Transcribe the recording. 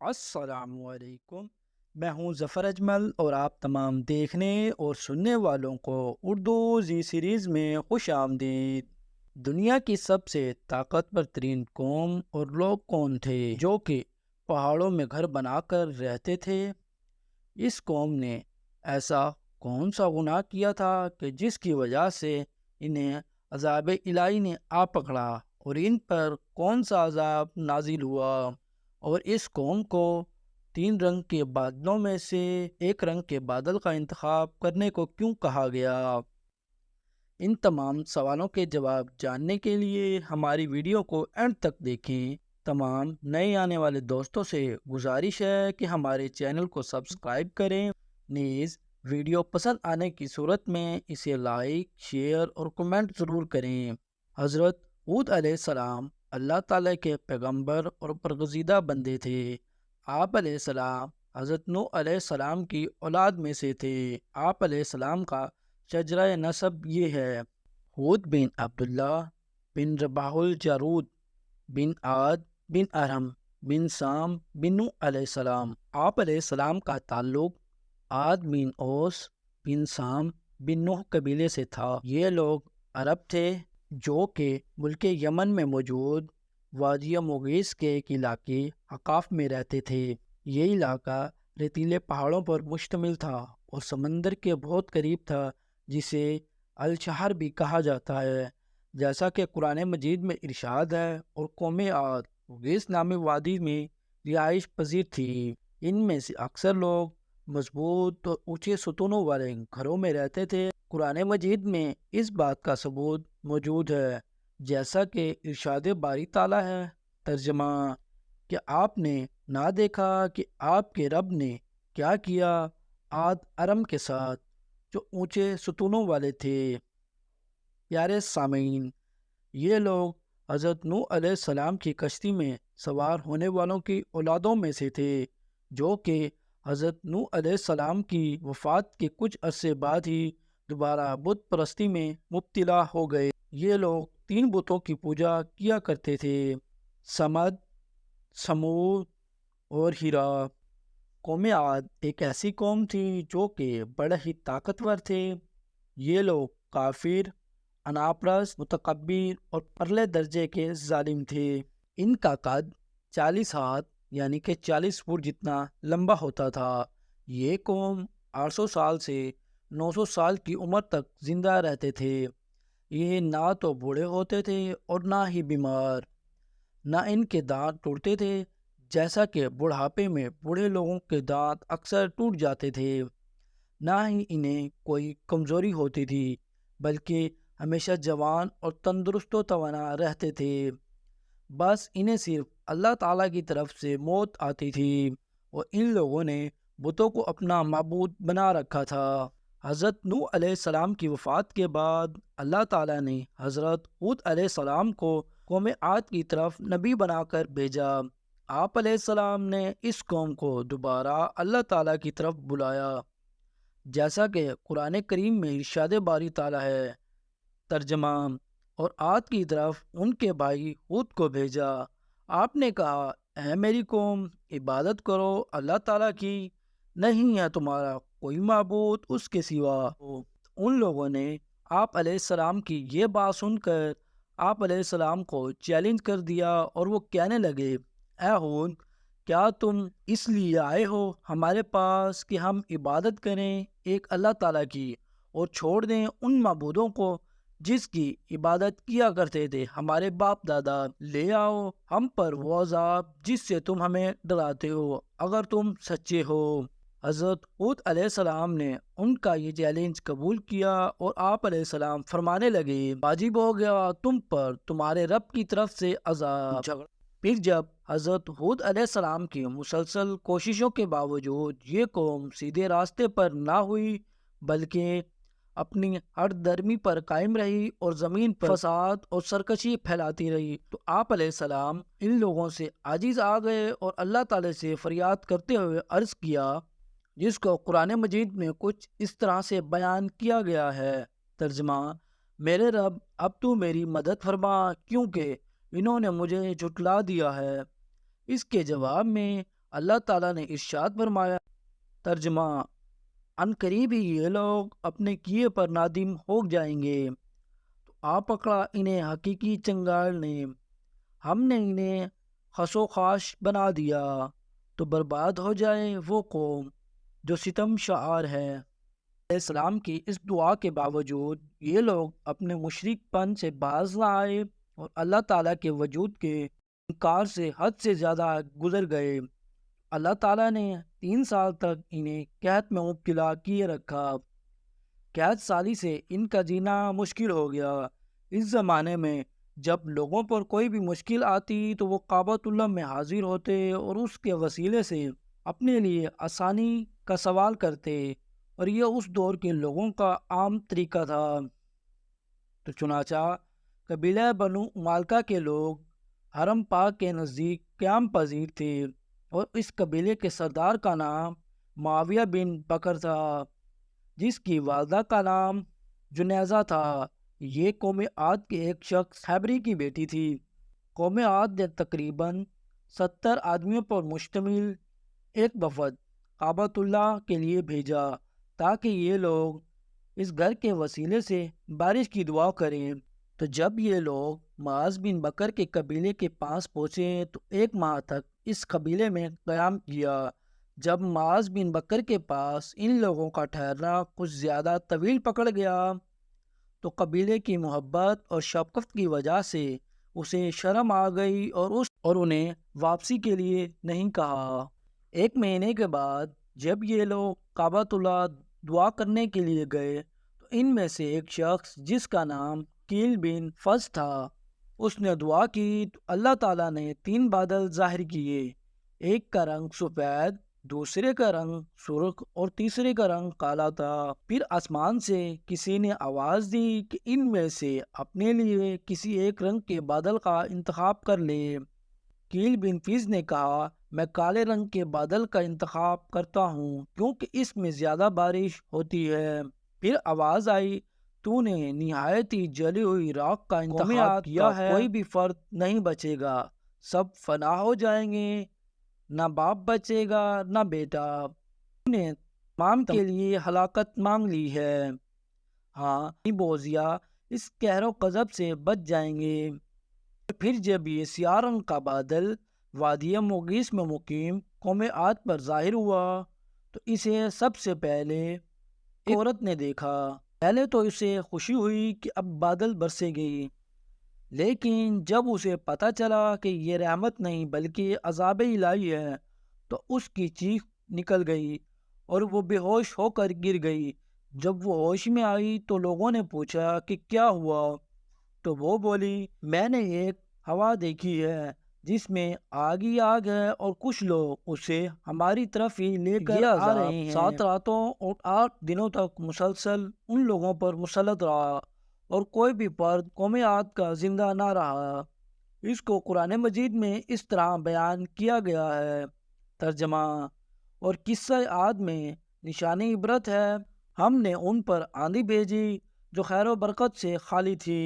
السلام علیکم۔ میں ہوں ظفر اجمل اور آپ تمام دیکھنے اور سننے والوں کو اردو زی سیریز میں خوش آمدید۔ دنیا کی سب سے طاقتور ترین قوم اور لوگ کون تھے جو کہ پہاڑوں میں گھر بنا کر رہتے تھے؟ اس قوم نے ایسا کون سا گناہ کیا تھا کہ جس کی وجہ سے انہیں عذاب الہی نے آ پکڑا، اور ان پر کون سا عذاب نازل ہوا؟ اور اس قوم کو 3 رنگ کے بادلوں میں سے ایک رنگ کے بادل کا انتخاب کرنے کو کیوں کہا گیا؟ ان تمام سوالوں کے جواب جاننے کے لیے ہماری ویڈیو کو اینڈ تک دیکھیں۔ تمام نئے آنے والے دوستوں سے گزارش ہے کہ ہمارے چینل کو سبسکرائب کریں، نیز ویڈیو پسند آنے کی صورت میں اسے لائک، شیئر اور کمنٹ ضرور کریں۔ حضرت ہود علیہ السلام اللہ تعالیٰ کے پیغمبر اور برگزیدہ بندے تھے۔ آپ علیہ السلام حضرت نوح علیہ السلام کی اولاد میں سے تھے۔ آپ علیہ السلام کا شجرہ نسب یہ ہے: ہود بن عبداللہ بن رباح الجارود بن عاد بن ارم بن سام بن نوح علیہ السلام۔ آپ علیہ السلام کا تعلق عاد بن اوس بن سام بن نوح قبیلے سے تھا۔ یہ لوگ عرب تھے جو کہ ملک یمن میں موجود وادی مغیث کے ایک علاقے حقاف میں رہتے تھے۔ یہ علاقہ ریتیلے پہاڑوں پر مشتمل تھا اور سمندر کے بہت قریب تھا، جسے الشہر بھی کہا جاتا ہے، جیسا کہ قرآن مجید میں ارشاد ہے۔ اور قوم عاد مغیث نامی وادی میں رہائش پذیر تھی۔ ان میں سے اکثر لوگ مضبوط اور اونچے ستونوں والے گھروں میں رہتے تھے۔ قرآن مجید میں اس بات کا ثبوت موجود ہے، جیسا کہ ارشاد باری تعالیٰ ہے۔ ترجمہ: کہ آپ نے نہ دیکھا کہ آپ کے رب نے کیا کیا عاد ارم کے ساتھ جو اونچے ستونوں والے تھے۔ پیارے سامعین، یہ لوگ حضرت نوح علیہ السلام کی کشتی میں سوار ہونے والوں کی اولادوں میں سے تھے، جو کہ حضرت نوح علیہ السلام کی وفات کے کچھ عرصے بعد ہی دوبارہ بت پرستی میں مبتلا ہو گئے۔ یہ لوگ 3 بتوں کی پوجا کیا کرتے تھے: سمد، سمود اور ہیرا۔ قوم عاد ایک ایسی قوم تھی جو کہ بڑے ہی طاقتور تھے۔ یہ لوگ کافر، انا پرست، متکبر اور پرلے درجے کے ظالم تھے۔ ان کا قد 40 ہاتھ یعنی کہ 40 فٹ جتنا لمبا ہوتا تھا۔ یہ قوم 800 سال سے 900 سال کی عمر تک زندہ رہتے تھے۔ یہ نہ تو بوڑھے ہوتے تھے اور نہ ہی بیمار۔ نہ ان کے دانت ٹوٹتے تھے، جیسا کہ بڑھاپے میں بوڑھے لوگوں کے دانت اکثر ٹوٹ جاتے تھے۔ نہ ہی انہیں کوئی کمزوری ہوتی تھی، بلکہ ہمیشہ جوان اور تندرست و توانا رہتے تھے۔ بس انہیں صرف اللہ تعالیٰ کی طرف سے موت آتی تھی، اور ان لوگوں نے بتوں کو اپنا معبود بنا رکھا تھا۔ حضرت نوح علیہ السلام کی وفات کے بعد اللہ تعالیٰ نے حضرت ہود علیہ السلام کو قوم عاد کی طرف نبی بنا کر بھیجا۔ آپ علیہ السلام نے اس قوم کو دوبارہ اللہ تعالیٰ کی طرف بلایا، جیسا کہ قرآن کریم میں ارشاد باری تعالیٰ ہے۔ ترجمہ: اور عاد کی طرف ان کے بھائی ہود کو بھیجا۔ آپ نے کہا، اے میری قوم، عبادت کرو اللہ تعالیٰ کی، نہیں ہے تمہارا کوئی معبود اس کے سوا۔ ان لوگوں نے آپ علیہ السلام کی یہ بات سن کر آپ علیہ السلام کو چیلنج کر دیا، اور وہ کہنے لگے، اے ہود، کیا تم اس لیے آئے ہو ہمارے پاس کہ ہم عبادت کریں ایک اللہ تعالیٰ کی، اور چھوڑ دیں ان معبودوں کو جس کی عبادت کیا کرتے تھے ہمارے باپ دادا؟ لے آؤ ہم پر وہ عذاب جس سے تم ہمیں ڈراتے ہو، اگر تم سچے ہو۔ حضرت ہود علیہ السلام نے ان کا یہ چیلنج قبول کیا، اور آپ علیہ السلام فرمانے لگے، واجب ہو گیا تم پر تمہارے رب کی طرف سے عذاب۔ پھر جب حضرت ہود علیہ السلام کی مسلسل کوششوں کے باوجود یہ قوم سیدھے راستے پر نہ ہوئی، بلکہ اپنی ہر درمی پر قائم رہی اور زمین پر فساد اور سرکشی پھیلاتی رہی، تو آپ علیہ السلام ان لوگوں سے عاجز آ گئے اور اللہ تعالی سے فریاد کرتے ہوئے عرض کیا، جس کو قرآن مجید میں کچھ اس طرح سے بیان کیا گیا ہے۔ ترجمہ: میرے رب، اب تو میری مدد فرما، کیونکہ انہوں نے مجھے جھٹلا دیا ہے۔ اس کے جواب میں اللہ تعالیٰ نے ارشاد فرمایا، ترجمہ: ان قریب ہی یہ لوگ اپنے کیے پر نادم ہو جائیں گے، تو آ پکڑا انہیں حقیقی چنگال نے، ہم نے انہیں خس و خاش بنا دیا، تو برباد ہو جائے وہ قوم جو ستم شعار ہے۔ علیہ السلام کی اس دعا کے باوجود یہ لوگ اپنے مشرک پن سے باز نہ آئے اور اللہ تعالیٰ کے وجود کے انکار سے حد سے زیادہ گزر گئے۔ اللہ تعالیٰ نے 3 سال تک انہیں قحط میں مبتلا کیے رکھا۔ قحط سالی سے ان کا جینا مشکل ہو گیا۔ اس زمانے میں جب لوگوں پر کوئی بھی مشکل آتی تو وہ کعبۃ اللہ میں حاضر ہوتے اور اس کے وسیلے سے اپنے لیے آسانی کا سوال کرتے، اور یہ اس دور کے لوگوں کا عام طریقہ تھا۔ تو چنانچہ قبیلہ بنو مالکہ کے لوگ حرم پاک کے نزدیک قیام پذیر تھے، اور اس قبیلے کے سردار کا نام معاویہ بن بکر تھا، جس کی والدہ کا نام جنیزہ تھا۔ یہ قوم عاد کے ایک شخص حیبری کی بیٹی تھی۔ قوم عاد نے تقریباً 70 آدمیوں پر مشتمل ایک وفد کعبۃ اللہ کے لیے بھیجا تاکہ یہ لوگ اس گھر کے وسیلے سے بارش کی دعا کریں۔ تو جب یہ لوگ معاذ بن بکر کے قبیلے کے پاس پہنچے تو 1 ماہ تک اس قبیلے میں قیام کیا۔ جب معاذ بن بکر کے پاس ان لوگوں کا ٹھہرنا کچھ زیادہ طویل پکڑ گیا تو قبیلے کی محبت اور شفقت کی وجہ سے اسے شرم آ گئی اور انہیں واپسی کے لیے نہیں کہا۔ 1 مہینے کے بعد جب یہ لوگ کعبۃ اللہ دعا کرنے کے لیے گئے تو ان میں سے ایک شخص جس کا نام کیل بن فز تھا، اس نے دعا کی تو اللہ تعالیٰ نے 3 بادل ظاہر کیے، ایک کا رنگ سفید، دوسرے کا رنگ سرخ اور تیسرے کا رنگ کالا تھا۔ پھر آسمان سے کسی نے آواز دی کہ ان میں سے اپنے لیے کسی ایک رنگ کے بادل کا انتخاب کر لے۔ کیل بن فیض نے کہا، میں کالے رنگ کے بادل کا انتخاب کرتا ہوں کیونکہ اس میں زیادہ بارش ہوتی ہے۔ پھر آواز آئی، تو نے نہایت ہی جلی ہوئی راکھ کا انتخاب کیا ہے، کوئی بھی فرد نہیں بچے گا، سب فنا ہو جائیں گے، نہ باپ بچے گا نہ بیٹا، تو نے تمام کے لیے ہلاکت مانگ لی ہے۔ ہاں بوزیا اس قہر و غضب سے بچ جائیں گے۔ پھر جب یہ سیاہ رنگ کا بادل وادی مغیث میں مقیم قوم عاد پر ظاہر ہوا تو اسے سب سے پہلے ایک عورت نے دیکھا۔ پہلے تو اسے خوشی ہوئی کہ اب بادل برسے گی، لیکن جب اسے پتہ چلا کہ یہ رحمت نہیں بلکہ عذاب الہی ہے تو اس کی چیخ نکل گئی اور وہ بے ہوش ہو کر گر گئی۔ جب وہ ہوش میں آئی تو لوگوں نے پوچھا کہ کیا ہوا، تو وہ بولی، میں نے ایک ہوا دیکھی ہے جس میں آگ ہی آگ ہے اور کچھ لوگ اسے ہماری طرف ہی لے کر آ رہے ہیں۔ 7 راتوں اور 8 دنوں تک مسلسل ان لوگوں پر مسلط رہا اور کوئی بھی فرد قوم عاد کا زندہ نہ رہا۔ اس کو قرآن مجید میں اس طرح بیان کیا گیا ہے۔ ترجمہ: اور قصہ عاد میں نشانی عبرت ہے، ہم نے ان پر آندھی بھیجی جو خیر و برکت سے خالی تھی۔